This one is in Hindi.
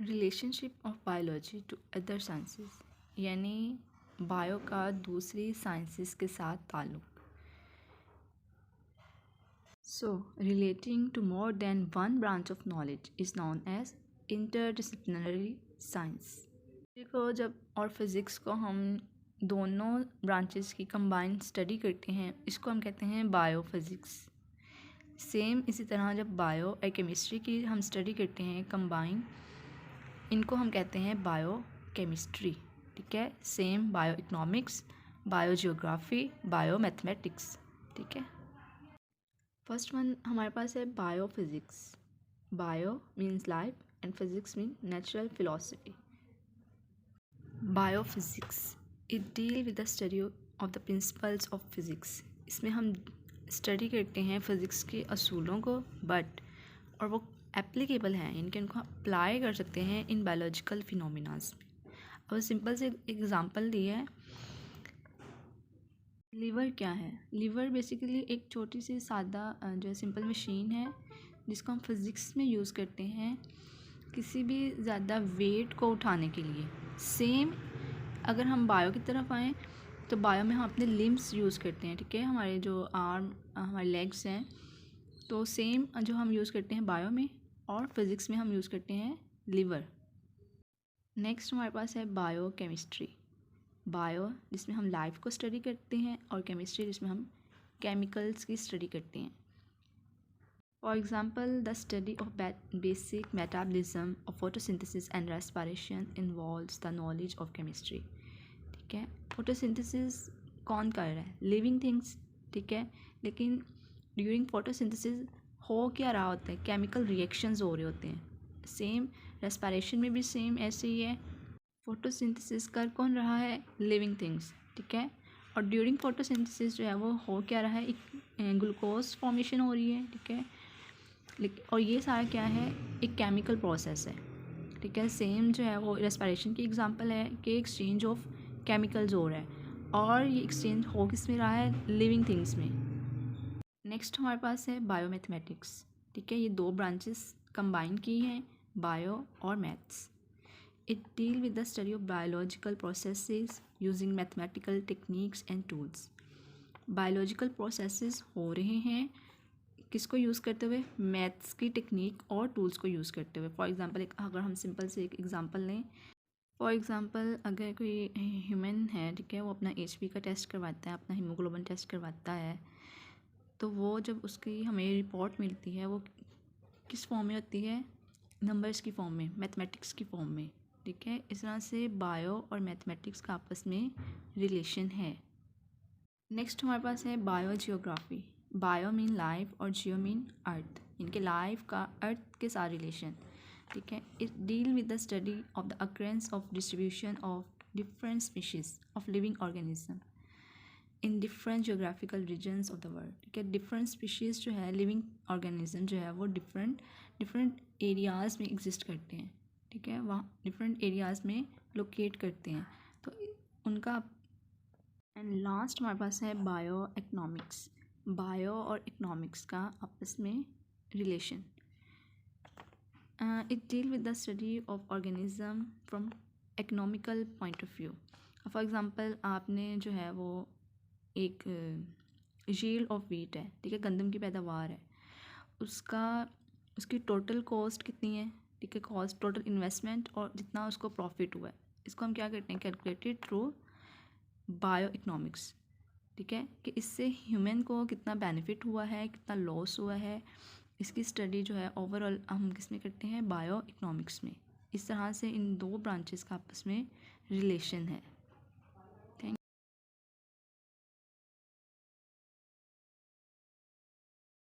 Relationship of biology to other sciences, यानी बायो का दूसरी साइंसेस के साथ ताल्लुक़। So relating to more than one branch of knowledge is known as interdisciplinary science. को जब और फिज़िक्स को हम दोनों ब्रांचेस की कंबाइन स्टडी करते हैं, इसको हम कहते हैं बायोफिज़िक्स। सेम इसी तरह जब बायो और केमिस्ट्री की हम स्टडी करते हैं कंबाइन, इनको हम कहते हैं बायो केमिस्ट्री। ठीक है, same bio economics, bio geography, bio mathematics. ठीक है, फर्स्ट वन हमारे पास है bio physics. Bio means life and physics mean natural philosophy. Bio physics it deal with the study of the principles of physics. इसमें हम स्टडी करते हैं फ़िज़िक्स के असूलों को, बट और वो एप्लीकेबल हैं, इनके उनको अप्लाई कर सकते हैं इन बायोलॉजिकल फिनोमिनास में। अब सिंपल से एग्जांपल दिया है, लीवर क्या है। लीवर बेसिकली एक छोटी सी सादा जो है सिंपल मशीन है जिसको हम फिज़िक्स में यूज़ करते हैं किसी भी ज़्यादा वेट को उठाने के लिए। सेम अगर हम बायो की तरफ आएँ तो बायो में हम अपने लिम्स यूज़ करते हैं। ठीक है, हमारे जो आर्म हमारे लेग्स हैं, तो सेम जो हम यूज़ करते हैं बायो में और फिज़िक्स में हम यूज़ करते हैं लीवर। नेक्स्ट हमारे पास है बायो केमिस्ट्री। बायो जिसमें हम लाइफ को स्टडी करते हैं और केमिस्ट्री जिसमें हम केमिकल्स की स्टडी करते हैं। For example the study of basic metabolism of photosynthesis and respiration involves the knowledge of chemistry. ठीक है, फोटोसिंथेसिस कौन कर रहा है? Living things. ठीक है, लेकिन ड्यूरिंग फोटोसिंथेसिस हो क्या रहा होता है? केमिकल रिएक्शंस हो रहे होते हैं। सेम रेस्पिरेशन में भी सेम ऐसे ही है। फोटोसिंथेसिस कर कौन रहा है? Living things. ठीक है, और ड्यूरिंग फोटोसिंथेसिस जो है वो हो क्या रहा है? एक ग्लूकोज फॉर्मेशन हो रही है। ठीक है, और ये सारा क्या है? एक केमिकल प्रोसेस है। ठीक है, सेम जो है वो रेस्पिरेशन की एग्जांपल है कि एक्सचेंज ऑफ केमिकल्स हो रहा है, और ये एक्सचेंज हो किस में रहा है? लिविंग थिंग्स में। नेक्स्ट हमारे पास है बायोमैथमेटिक्स। ठीक है, ये दो ब्रांचेस कंबाइन की हैं, बायो और maths. It deal with the study of biological processes using mathematical techniques and tools. Biological processes हो रहे हैं किसको यूज़ करते हुए? मैथ्स की टेक्निक और टूल्स को यूज़ करते हुए। फॉर एग्जांपल अगर हम सिंपल से एक एग्जांपल लें, फॉर एग्जांपल अगर कोई ह्यूमन है, ठीक है, वो अपना HP का टेस्ट करवाता है, अपना हीमोग्लोबिन टेस्ट करवाता है, तो वो जब उसकी हमें रिपोर्ट मिलती है वो किस फॉर्म में होती है? नंबर्स की फॉर्म में, मैथमेटिक्स की फॉर्म में। ठीक है, इस तरह से बायो और मैथमेटिक्स का आपस में रिलेशन है। नेक्स्ट हमारे पास है bio geography. Bio mean life और जियो मीन अर्थ, इनके लाइफ का अर्थ के साथ रिलेशन। ठीक है, it deal with the study of the occurrence of distribution of different species of living organism in different geographical regions of the world. ठीक है, डिफरेंट स्पीशीज़ जो है लिविंग ऑर्गेनिज्म जो है वो डिफरेंट एरियाज़ में एग्जिस्ट करते हैं। ठीक है, वहाँ डिफरेंट एरियाज़ में लोकेट करते हैं, तो उनका। एंड लास्ट हमारे पास है बायो इकोनॉमिक्स। बायो और इकोनॉमिक्स का आपस में relation. It deal with the study of organism from economical point of view. For example आपने जो है वो एक यील्ड ऑफ व्हीट है, ठीक है, गंदम की पैदावार है, उसकी टोटल कॉस्ट कितनी है? ठीक है, कॉस्ट टोटल इन्वेस्टमेंट और जितना उसको प्रॉफिट हुआ है, इसको हम क्या करते हैं? Calculated through bio economics. ठीक है, कि इससे ह्यूमन को कितना बेनिफिट हुआ है, कितना लॉस हुआ है, इसकी स्टडी जो है ओवरऑल हम किस में करते हैं? बायो इकोनॉमिक्स में। इस तरह से इन दो ब्रांचेस का आपस में रिलेशन है।